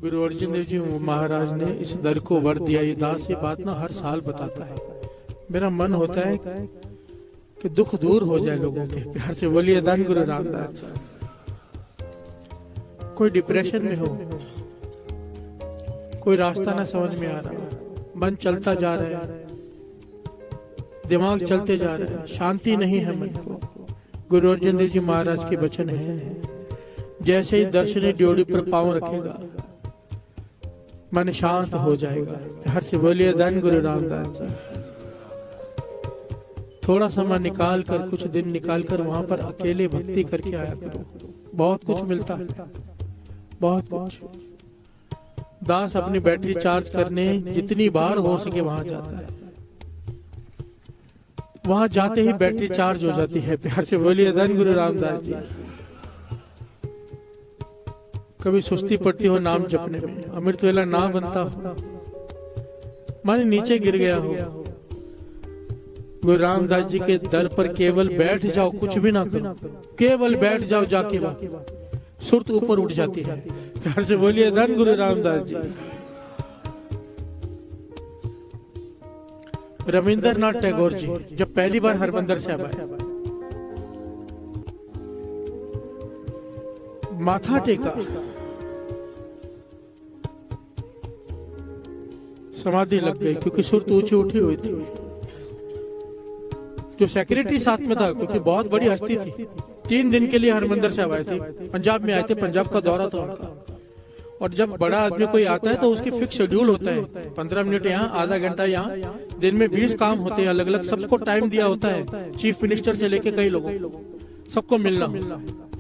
गुरु अर्जुन देव जी महाराज ने इस दर को वर दिया। ये दास ये बात ना हर साल बताता है। मेरा मन होता है कि दुख दूर हो जाए लोगों के। प्यार से बोलिए धन गुरु रामदास। कोई डिप्रेशन में हो, कोई रास्ता ना समझ में आ रहा हो, मन चलता जा रहा है, दिमाग चलते जा रहा है, शांति नहीं है मन को, गुरु अर्जुन देव जी महाराज के वचन है, जैसे ही दर्शनी ड्योढ़ी पर पांव रखेगा मन शांत हो जाएगा। हर से बोलिए धन गुरु रामदास जी। थोड़ा समय निकाल कर, कुछ दिन निकाल कर वहां पर अकेले भक्ति करके आया करो, बहुत कुछ मिलता है, बहुत कुछ। दास अपनी बैटरी चार्ज करने जितनी बार हो सके वहां जाता है, वहां जाते ही बैटरी चार्ज हो जाती है। प्यार से बोलिए धन गुरु रामदास जी। कभी सुस्ती पड़ती हो नाम जपने में, अमृत वेला ना बनता हो, मन नीचे गिर गया हो, गुरु रामदास जी के दर पर केवल बैठ जाओ, कुछ भी ना करो, केवल बैठ जाओ जाके, वहां सुरत ऊपर उठ जाती है। प्यार से बोलिए धन गुरु रामदास जी। रविंद्रनाथ टैगोर जी जब पहली बार हरमंदिर साहब आए, माथा टेका, समाधि लग गई क्योंकि सुरत ऊंची उठी हुई थी। जो सेक्रेटरी साथ में था, क्योंकि बहुत बड़ी हस्ती थी, 3 दिन के लिए हरमंदिर साहब आए थे, पंजाब में आए थे, पंजाब का दौरा था उनका। और जब बड़ा आदमी कोई आता है तो उसकी फिक्स शेड्यूल होता है, 15 मिनट यहाँ, आधा घंटा यहाँ, दिन में 20 काम होते हैं अलग अलग, सबको टाइम दिया होता है, चीफ मिनिस्टर से लेके कई लोगों सबको मिलना होता है।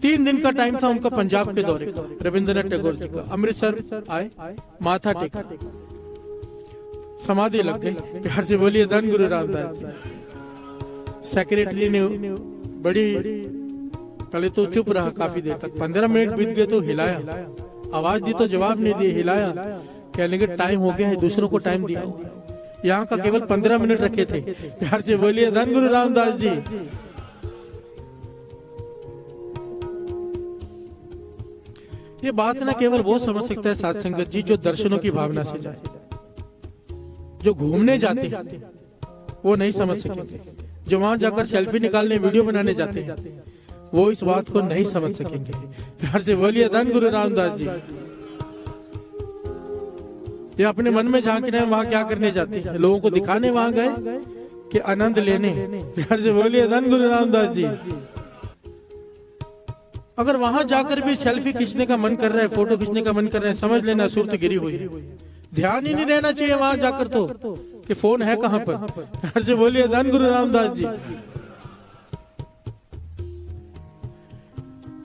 3 दिन का टाइम था उनका पंजाब के दौरे का, रविंद्रनाथ टैगोर जी का। अमृतसर आए, माथा टेका, समाधि लग गई। प्यार से बोलिए धन गुरु रामदास जी। सेक्रेटरी ने बड़ी पहले तो चुप रहा काफी देर तक, 15 मिनट बीत गए तो हिलाया, आवाज दी तो जवाब नहीं दिए, हिलाया, कहने लगे टाइम हो गया है, दूसरों को टाइम दिया। यहाँ का केवल 15 मिनट रखे थे। प्यार से बोलिए धन गुरु रामदास जी। ये बात ना केवल वो समझ सकता है साध संगत जी जो दर्शनों की भावना से जाए, जो घूमने जाते हैं वो नहीं समझ सकेंगे, जो वहां जाकर सेल्फी निकालने वीडियो बनाने जाते हैं वो इस बात को नहीं समझ सकेंगे। प्यार से बोलिए धन गुरु रामदास जी। ये अपने मन में झांक रहे हैं वहां क्या करने जाते हैं, लोगों को दिखाने वहां गए कि आनंद लेने। प्यार से बोलिए धन गुरु रामदास जी। अगर वहां जाकर भी सेल्फी खींचने का मन कर रहा है, फोटो खींचने का मन कर रहा है, समझ लेना सुरत गिरी हुई है। ध्यान ही नहीं रहना चाहिए वहां जाकर तो कि फोन है कहां पर। प्यार से बोलिए धन गुरु रामदास जी।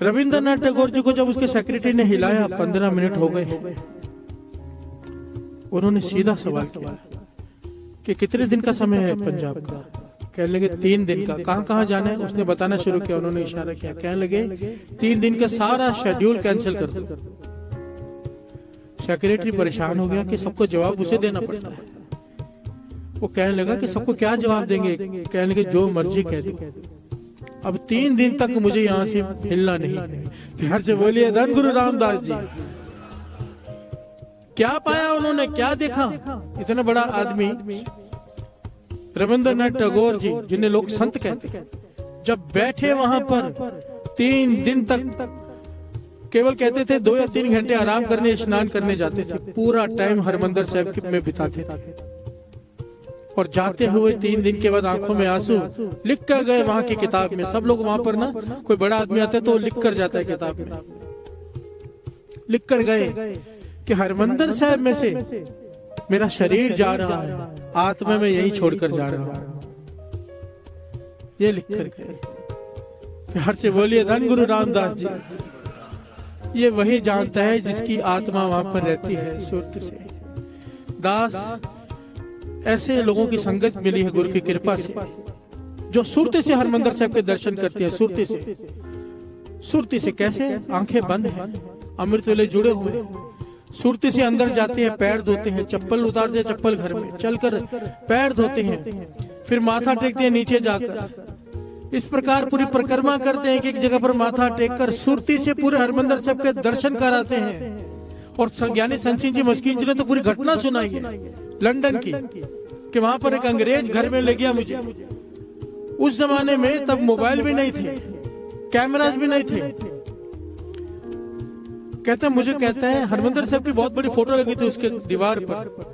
रविंद्रनाथ टैगोर जी को जब उसके सेक्रेटरी ने हिलाया, 15 मिनट हो गए, उन्होंने सीधा सवाल किया कि कितने दिन का समय है पंजाब का। कहने लगे 3 दिन का। कहां कहां जाना है उसने बताना शुरू किया, उन्होंने इशारा किया, कहने लगे 3 दिन का सारा शेड्यूल कैंसिल कर दो। सेक्रेटरी परेशान हो गया कि सबको जवाब उसे देना पड़ता है। वो कहने लगा कि सबको क्या जवाब देंगे, कहने लगे जो मर्जी कह दो, अब 3 दिन तक मुझे यहाँ से हिलना नहीं है। प्यार से बोलिए धन गुरु रामदास जी। क्या पाया उन्होंने, क्या देखा? इतना बड़ा आदमी रविंद्रनाथ टैगोर जी जिन्हें लोग संत कहते हैं, जब बैठे वहां पर 3 दिन तक केवल कहते थे 2 या 3 घंटे आराम करने, स्नान करने जाते थे, पूरा टाइम हरमंदिर साहब में बिताते थे। और जाते हुए 3 दिन के बाद आंखों में आंसू, लिख कर गए वहां की किताब में। सब लोग वहां पर ना, कोई बड़ा आदमी आता है तो लिख कर जाता है किताब में, लिख कर गए कि हरमंदिर साहब में से मेरा शरीर जा रहा है, आत्मा में यही छोड़कर जा रहा हूं, ये लिख कर गए। प्यार से बोलिए धन गुरु रामदास जी। ये वही जानता है जिसकी आत्मा वहां पर रहती है सुरत से। दास ऐसे लोगों की संगत मिली है गुरु की कृपा से, जो सुरती से हरमंदिर साहब के दर्शन करते हैं। सुरती से कैसे? आंखें बंद हैं, अमृत वेले जुड़े हुए, सुरती से अंदर जाते हैं, पैर धोते हैं, चप्पल उतारते हैं, चप्पल घर में चलकर पैर धोते हैं, फिर माथा टेकते हैं नीचे जाकर। इस प्रकार पूरी परिक्रमा करते हैं, एक एक जगह पर माथा टेककर सुरती से पूरे हरमंदिर साहब के दर्शन कराते हैं। और ज्ञानी संत सिंह जी मस्कीन जी ने तो पूरी घटना सुनाई है लंदन की, कि वहां पर एक अंग्रेज घर में ले गया मुझे। उस जमाने में तब मोबाइल भी नहीं थे, कैमरास भी नहीं थे। कहता है हरमंदिर साहब की बहुत बड़ी फोटो लगी थी उसके दीवार पर।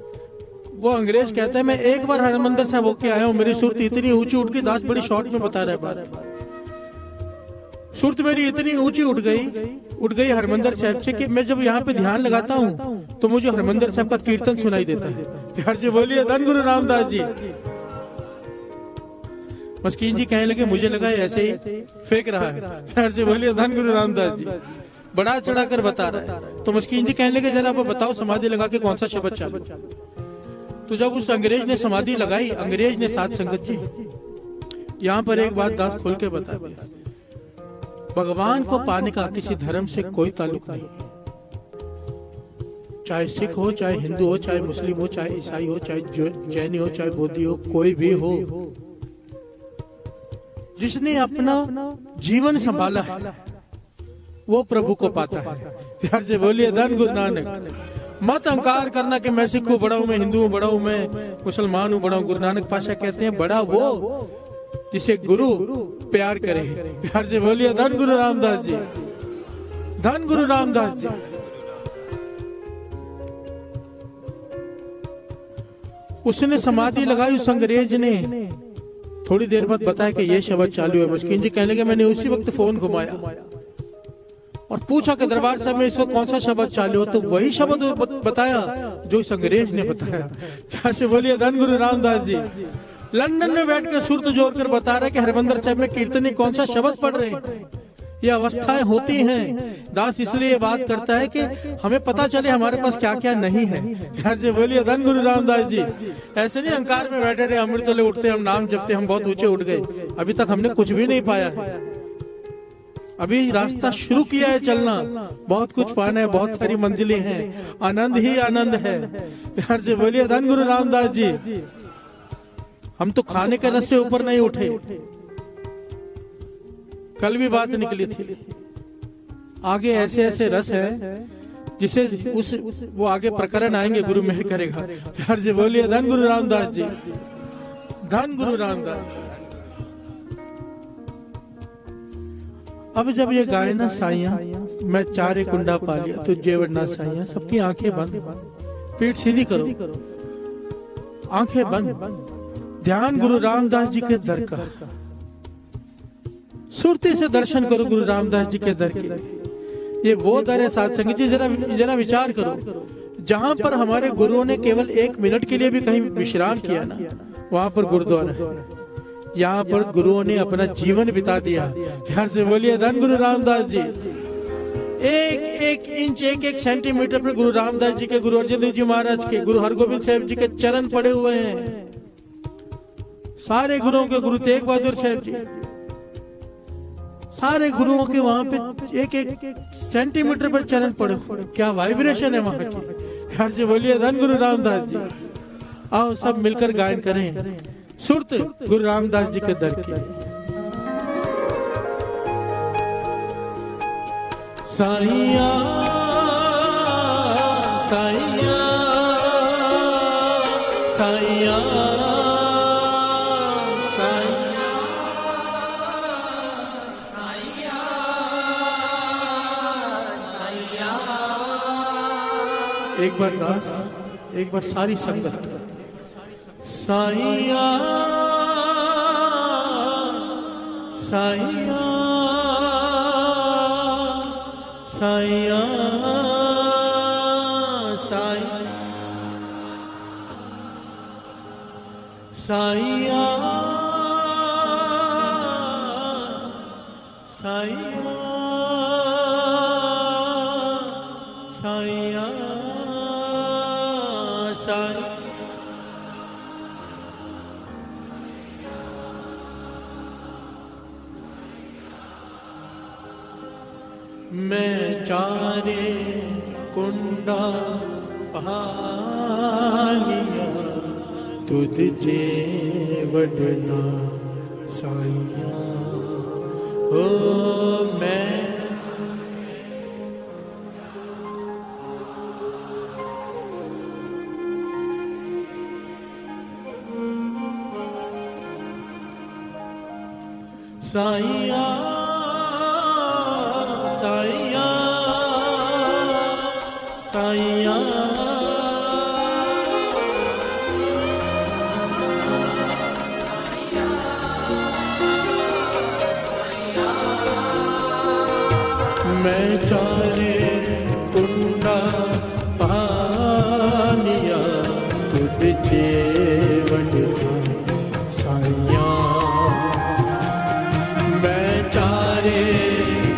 वो अंग्रेज कहता है मैं एक बार हरमंदिर साहब होके आया हूं, मेरी सुरत इतनी ऊंची उठ गई, दास बड़ी शॉर्ट में बता रहा है बात। सुरत मेरी इतनी ऊंची उठ गई हरमंदिर साहब से कि मैं जब यहाँ पे ध्यान लगाता हूँ तो मुझे हरमंदिर साहब का कीर्तन सुनाई देता है। प्यार से बोलिए धन गुरु रामदास जी। मस्कीन जी कहने लगे मुझे लगा ऐसे ही फेंक रहा है। प्यार से बोलिए धन गुरु रामदास जी। बड़ा चढ़ा कर बता रहा है। तो मस्कीन जी कहने लगे जरा आप बताओ समाधि लगा के कौन सा शब्द चालू। तो जब उस अंग्रेज ने समाधि लगाई, अंग्रेज ने साथ संगत जी यहाँ पर एक बात दास खोल के बता दिया, भगवान को पाने का किसी धर्म से कोई ताल्लुक नहीं, चाहे सिख हो, चाहे हिंदू हो, चाहे मुस्लिम हो, चाहे ईसाई हो, चाहे जैनी हो, चाहे बौद्धि हो, कोई भी हो, जिसने अपना जीवन संभाला है वो प्रभु को पाता है। प्यार से बोलिए धन गुरु नानक। मत अहंकार करना कि मैं सिख हूं बड़ा हूं, मैं हिंदू हूं बड़ा हूं, मैं मुसलमान हूं बड़ा हूं। गुरु नानक पातशाह कहते हैं बड़ा वो जिसे गुरु प्यार करे। प्यार से बोलिए धन गुरु रामदास जी, धन गुरु रामदास जी। उसने समाधि लगाई, उस अंग्रेज ने थोड़ी देर बाद बताया कि ये शब्द चालू है। मस्कीन जी कहने लगे मैंने उसी वक्त फोन घुमाया और पूछा कि दरबार साहब में इस वक्त कौन सा शब्द चालू हो, तो वही शब्द बताया जो इस अंग्रेज ने बताया। प्यार से बोलिए धन गुरु रामदास जी। लंदन में बैठ कर सुरत जोड़ कर बता रहा है कि हरमंदिर साहब में कीर्तनी कौन सा शब्द पढ़ रहे हैं। ये अवस्थाएं होती हैं। दास इसलिए बात करता है कि हमें पता चले हमारे पास क्या क्या नहीं है। प्यार से बोलिए धन गुरु रामदास जी। ऐसे नहीं अहंकार में बैठे रहे, अमृत ले उठते, हम नाम जपते, हम बहुत ऊंचे उठ गए। अभी तक हमने कुछ भी नहीं पाया है। अभी रास्ता शुरू किया है चलना, बहुत कुछ पाना है, बहुत सारी मंजिलें हैं, आनंद ही आनंद है। प्यार से बोलिए धन गुरु रामदास जी। हम तो खाने के रस से ऊपर नहीं उठे। कल भी बात निकली थी, आगे ऐसे ऐसे रस है जिसे वो आगे प्रकरण आएंगे, गुरु मेहर करेगा। प्यार से बोलिए धन गुरु रामदास जी, धन गुरु रामदास जी। अब जब ये गाय ना साइया मैं चारे कुंडा पा लिया तो जेवरना साइया, सबकी आंखें बंद, पीठ सीधी करो, आंखें बंद, ध्यान गुरु रामदास जी के दर का, सुरती से दर्शन करो गुरु रामदास जी के दर के। ये वो दर है साथ संगत जी। जरा विचार करो, जहां पर हमारे गुरुओं ने केवल 1 मिनट के लिए भी कहीं विश्राम किया ना, वहां पर गुरुद्वारा है। यहाँ पर गुरुओं ने अपना जीवन बिता दिया। प्यार से बोलिए धन गुरु रामदास जी। एक इंच, एक सेंटीमीटर पर गुरु रामदास जी के, गुरु अर्जन देव जी महाराज के, गुरु हरगोविंद साहब जी के चरण पड़े हुए हैं। सारे गुरुओं के, गुरु तेग बहादुर साहब जी, सारे गुरुओं के वहां पे एक सेंटीमीटर पर चरण पड़े हुए। क्या वाइब्रेशन है वहां की। प्यार से बोलिए धन गुरु रामदास जी। आओ सब मिलकर गायन करें सुरत गुरु रामदास जी के दर की। साइया साइया साइया एक बार दास, एक बार सारी संगत। साइया साइया साइया साइया साइया साइया साइया। मैं चारे कुंडा पहालिया तुझे वडना साइया। ओ मैं साईया साईया साईया मैं चारे कुंडा पानिया तुझे वडना साईया मैं चारे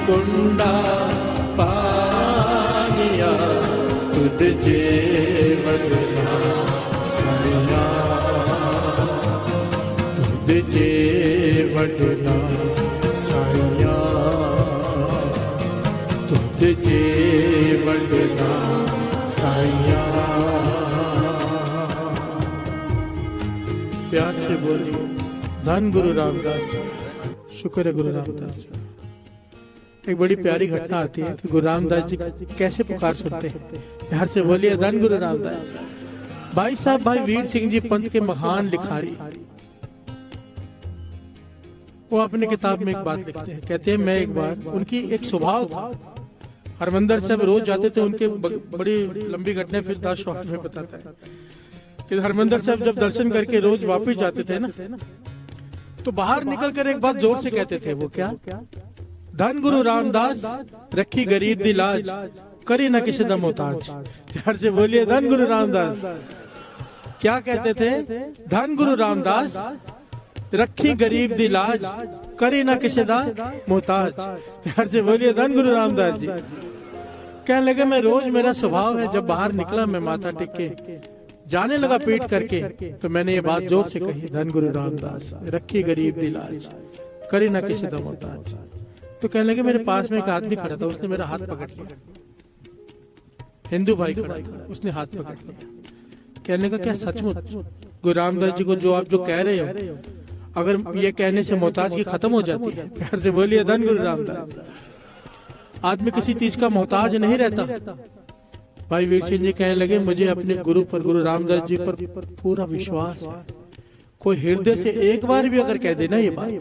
कुंडा पानिया तुझे वडना साईया तुझे वडना साईया तुझे वडना साईया। प्यार से बोलिए धन गुरु रामदास जी। शुक्र है गुरु रामदास जी। एक बड़ी प्यारी घटना आती है कि गुरु रामदास जी कैसे पुकार सुनते हैं। प्यार से बोलिए धन गुरु रामदास जी। भाई साहब भाई वीर सिंह जी पंथ के महान लिखारी, वो अपनी किताब में एक बात लिखते हैं। कहते हैं मैं एक बार, उनकी एक स्वभाव था, हरमंदिर साहब रोज जाते थे। उनके बड़ी लंबी घटना फिर 10 शॉर्ट में बताता है कि हरमंदिर साहब जब दर्शन करके रोज वापस जाते थे ना, तो बाहर निकलकर एक बात जोर से कहते थे। वो क्या? धन गुरु रामदास रखी गरीब दी लाज, करे ना किसी दा मोहताज। प्यार से बोलिए धन गुरु रामदास। क्या कहते थे? धन गुरु रामदास रखी गरीब दी लाज, करे ना किसी दा मोहताज। प्यार से बोलिए धन गुरु रामदास जी। कहने लगे मैं रोज, मेरा स्वभाव है, जब बाहर निकला मैं माथा टेक के जाने लगा पीठ करके, तो मैंने ये बात जोर से कही, धन गुरु रामदास रखी गरीब दी लाज, करे ना किसी दा मोहताज। तो कहने लगे मेरे पास में एक आदमी खड़ा था, उसने मेरा हाथ पकड़ लिया। हिंदू भाई खड़ा था, उसने हाथ पकड़ लिया। कहने का क्या सचमुच गुरु रामदास जी को जो आप जो कह रहे हो, अगर ये कहने से मोहताज की खत्म हो जाती है? प्यार से बोलिए धन गुरु रामदास। आदमी किसी चीज का मोहताज नहीं रहता। भाई वीर सिंह जी कहने लगे मुझे अपने गुरु पर, गुरु रामदास जी पर पूरा विश्वास है। कोई हृदय से एक बार भी अगर कह देना ये बात,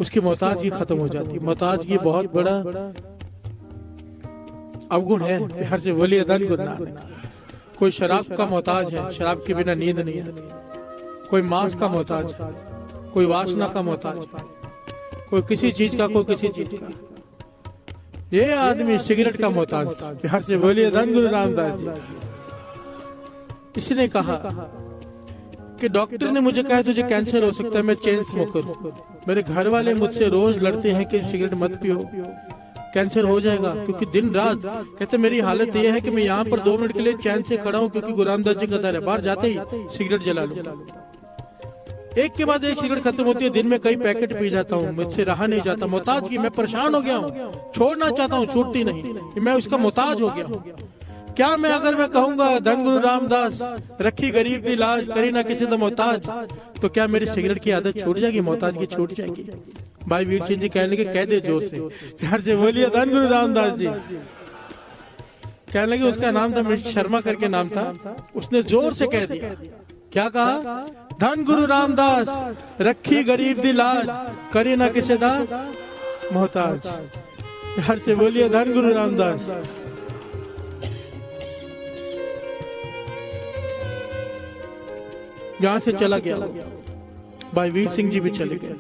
उसकी मोहताज की खत्म हो जाती। मोहताज की बहुत बड़ा अवगुण है। प्यार से बोलिए धन गुरु नानक। कोई शराब का मोहताज है, शराब के बिना नींद नहीं आती। कोई मांस का मोहताज है, कोई वासना का मोहताज है, कोई किसी चीज का, कोई किसी चीज का। ये आदमी सिगरेट का मोहताज था। प्यार से बोलिए धन गुरु रामदास जी। इसने कहा कि डॉक्टर ने मुझे कहा तुझे कैंसर हो सकता है, मैं चेन स्मोकर हूं। मेरे घर वाले मुझसे रोज लड़ते हैं कि सिगरेट मत पियो, कैंसर हो जाएगा। क्योंकि दिन रात कहते मेरी हालत यह है कि मैं यहाँ पर 2 मिनट के लिए चैन से खड़ा हूँ, क्योंकि गुरु रामदास जी का दर है। बाहर जाते ही सिगरेट जला लूं, एक के बाद एक सिगरेट खत्म होती है। दिन में कई पैकेट पी जाता हूँ, मुझसे रहा नहीं जाता। मोहताज की मैं परेशान हो गया हूँ, छोड़ना चाहता हूँ, छूटती नहीं, मैं उसका मोहताज हो गया हूँ। क्या मैं अगर मैं कहूंगा धन गुरु रामदास रखी गरीब दी लाज, करी ना किसी दा मोहताज, तो क्या मेरी सिगरेट की आदत छूट जाएगी, मोहताज की छूट जाएगी? भाई वीर सिंह जी कहने लगे कह दे जोर से। प्यार से बोलिए धन गुरु रामदास जी। कहने लगे उसका नाम था मिश्र शर्मा करके नाम था। उसने जोर से कह दिया, क्या कहा? धन गुरु रामदास रखी गरीब दी लाज, करे ना किसी दा मोहताज। प्यार से बोलिए धन गुरु रामदास। यहां से चला गया भाई वीर सिंह जी भी चले गए।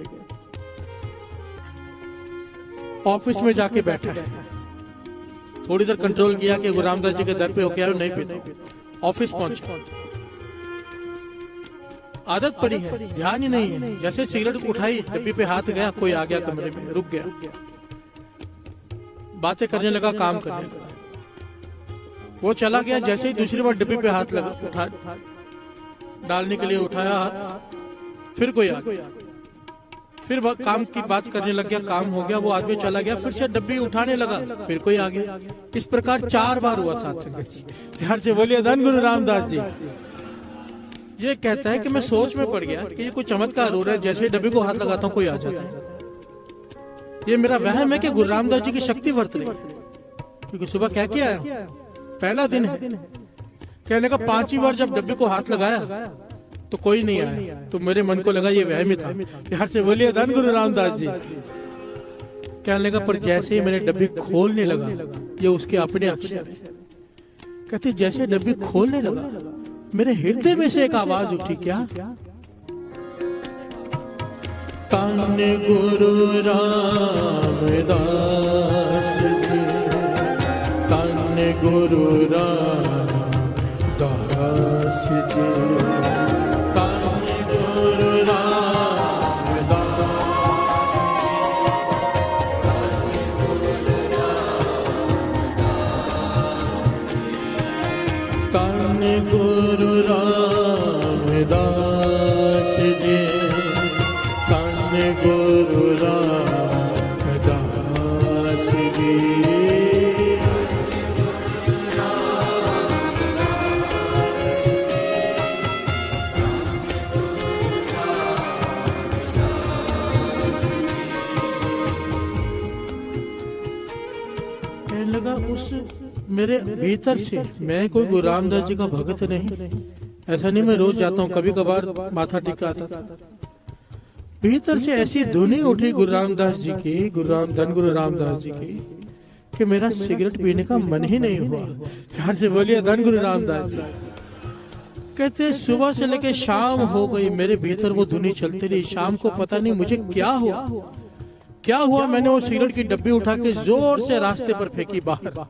ऑफिस में जाके बैठा है, थोड़ी देर कंट्रोल किया कि गुरु रामदास जी के दर पे होके आए, नहीं पीता। ऑफिस पहुंचा, आदत पड़ी है, ध्यान ही नहीं है। जैसे सिगरेट उठाई, डब्बी पे हाथ गया, कोई आ गया कमरे में, रुक गया, बातें करने लगा, काम करने लगा। वो चला गया, जैसे ही दूसरी बार डब्बी पे हाथ लगा, उठा डालने के लिए उठाया हाथ, फिर कोई आ गया, फिर काम की बात करने लग गया, काम हो गया, वो आदमी चला गया, फिर से डब्बी उठाने लगा, फिर कोई आ गया। इस प्रकार 4 बार हुआ साथ संगत जी। ध्यान से बोलिए धन गुरु रामदास जी। ये कहता है कि मैं सोच में पड़ गया कि ये कोई चमत्कार हो रहा है, जैसे डब्बी को हाथ लगाता हूँ कोई आ जाता है। ये मेरा वहम है कि गुरु रामदास जी की शक्ति वर्त रही है, क्योंकि सुबह क्या किया है, पहला दिन है। कहने का 5वीं बार जब डब्बी को हाथ लगाया तो कोई नहीं आया। तो मेरे मन को लगा ये वहम ही था। प्यार से बोलिए धन गुरु रामदास जी। कहने लगा पर जैसे ही मैंने डब्बी खोलने लगा, ये उसके अपने अक्षर है। कहते जैसे डब्बी खोलने लगा मेरे हृदय में से एक आवाज उठी, क्या? धन गुरु रामदास जी, धन गुरु रामदास जी, धन गुरु गुरु रामदास जी, धन गुरु रामदास जी। कहने लगा उस मेरे भीतर से, मैं कोई गुरु रामदास जी का भगत नहीं, ऐसा नहीं मैं रोज जाता हूँ, कभी कभार माथा टिका आता था। भीतर से ऐसी धुनी उठी गुरु रामदास जी की, धन गुरु रामदास जी की, कि मेरा सिगरेट पीने का मन ही नहीं हुआ। प्यार से बोलिए धन गुरु रामदास जी। कहते सुबह से लेके शाम हो गई, मेरे भीतर वो धुनी चलती रही। शाम को पता नहीं मुझे क्या हुआ, मैंने वो सिगरेट की डब्बी उठा के जोर से रास्ते पर फेंकी बाहर।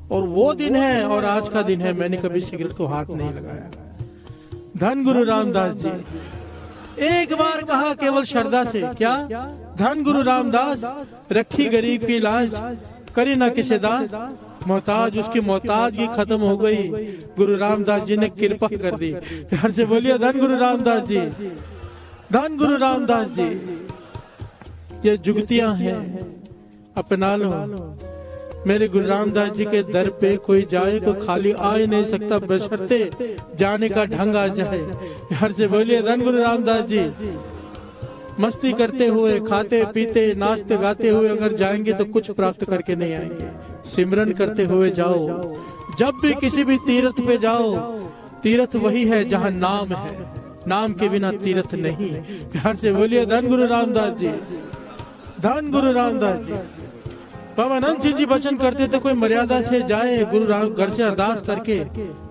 और वो दिन है और आज का दिन है, मैंने कभी सिगरेट को हाथ नहीं लगाया। धन गुरु रामदास जी। एक बार कहा केवल श्रद्धा से, क्या? धन गुरु रामदास, रखी गरीब की लाज, करी ना किसे दान, मोहताज उसकी मोहताजगी खत्म हो गई, गुरु रामदास जी ने कृपा कर दी। प्यार से बोलिए धन गुरु रामदास जी, धन गुरु रामदास जी। ये जुगतियां हैं, अपना लो। मेरे गुरु रामदास जी के दर पे कोई जाए, कोई खाली आ ही नहीं सकता, बशर्ते जाने का ढंग आ जाए। प्यार से बोलिए धन गुरु रामदास जी। मस्ती करते हुए, खाते पीते, नाचते गाते हुए अगर जाएंगे तो कुछ प्राप्त करके नहीं आएंगे। सिमरन करते हुए जाओ। जब भी किसी भी तीर्थ पे जाओ, तीर्थ वही है जहाँ नाम है, नाम के बिना तीर्थ नहीं। प्यार से बोलिए धन गुरु रामदास जी, धन गुरु रामदास जी। बाबा आनंद सिंह जी वचन करते थे, कोई मर्यादा से जाए, गुरु राम घर से अरदास करके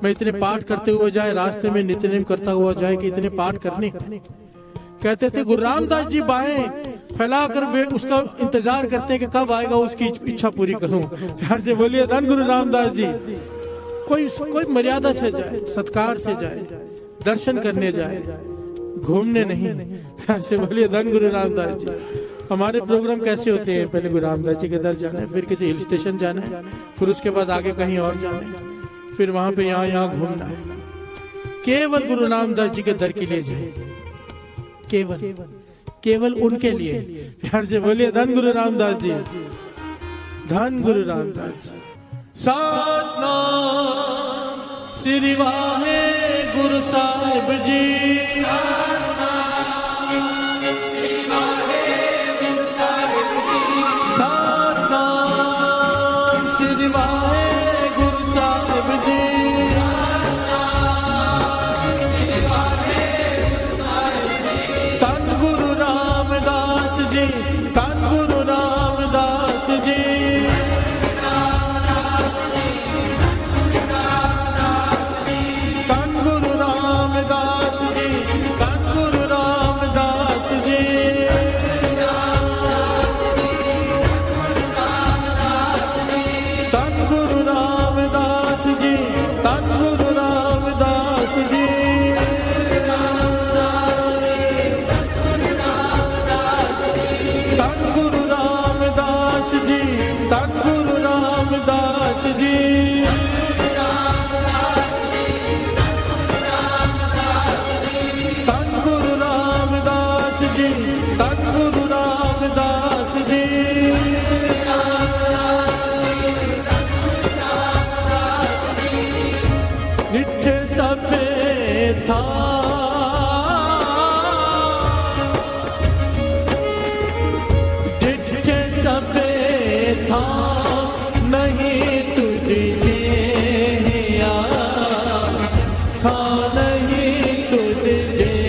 मैं इतने पाठ करते हुए जाए, रास्ते में नित्यनेम करता हुआ जाए कि इतने पाठ करने। कहते थे गुरु रामदास जी बाएं फैलाकर वे उसका इंतजार करते हैं कि कब आएगा, उसकी इच्छा पूरी करूं। प्यार से बोलिए धन गुरु रामदास जी। कोई मर्यादा से जाए, सत्कार से जाए, दर्शन करने जाए, घूमने नहीं। प्यार से बोलिए धन गुरु रामदास जी। हमारे प्रोग्राम कैसे होते हैं? पहले गुरु रामदास जी के दर जाना है, फिर किसी हिल स्टेशन जाना है, फिर उसके बाद आगे कहीं और जाना है, फिर वहां पे यहाँ घूमना है। केवल गुरु रामदास जी के दर के लिए जाए, केवल उनके लिए। प्यार से बोलिए धन गुरु रामदास जी, धन गुरु रामदास जी। सतनाम श्री वाहे गुरु साहिब जी, नहीं तुझे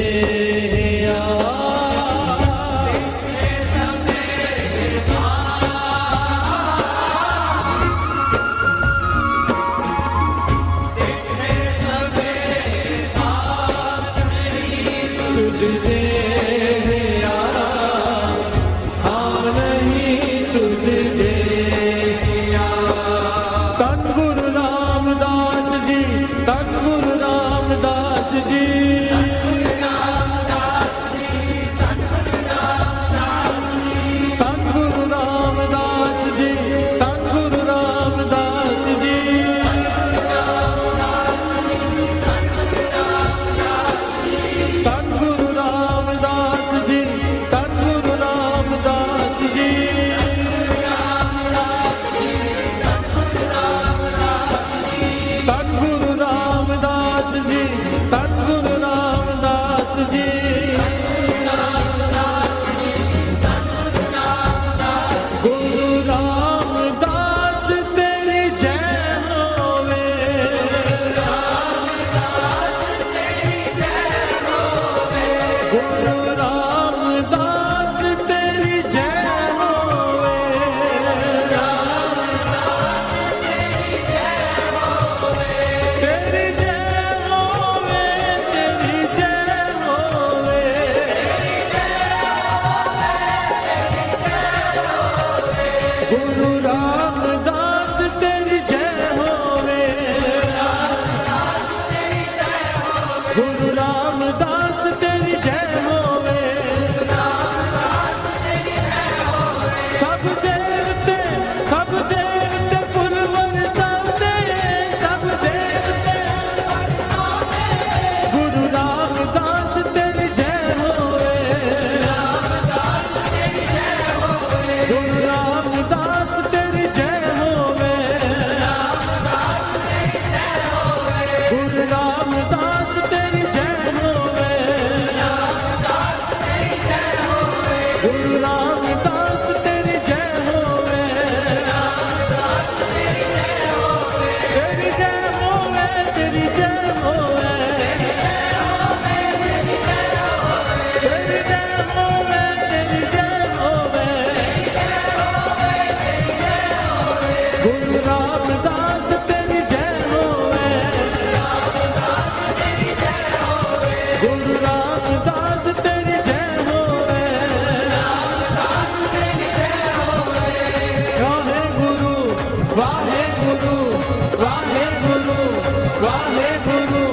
वाहेगुरु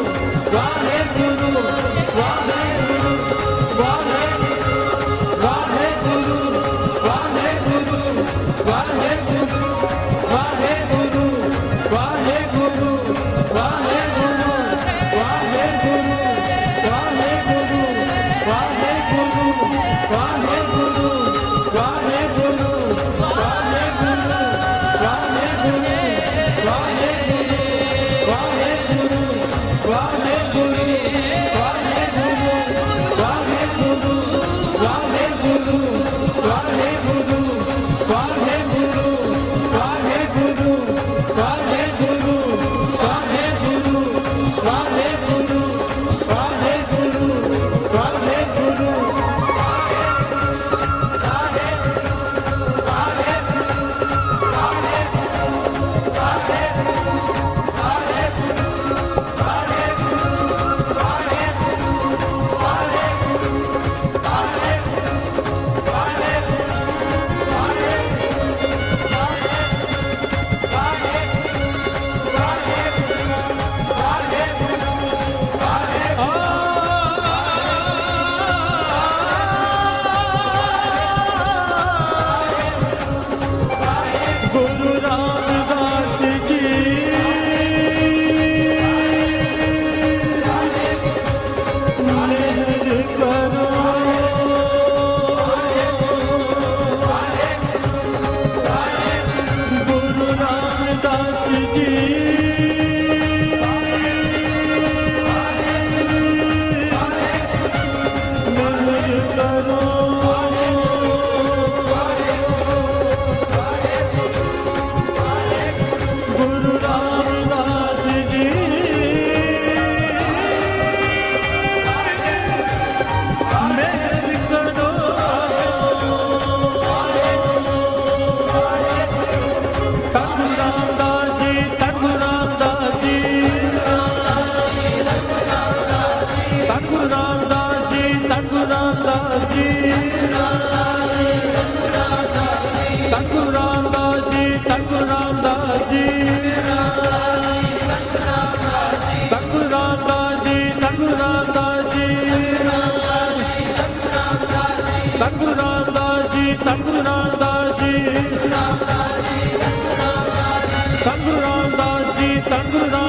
वाहेगुरु वाहेगुरु वाहेगुरु वाहेगुरु वाहेगुरु वाहेगुरु वाहेगुरु वाहेगुरु वाहेगुरु वाहेगुरु वाहेगुरु वाहेगुरु Tangurang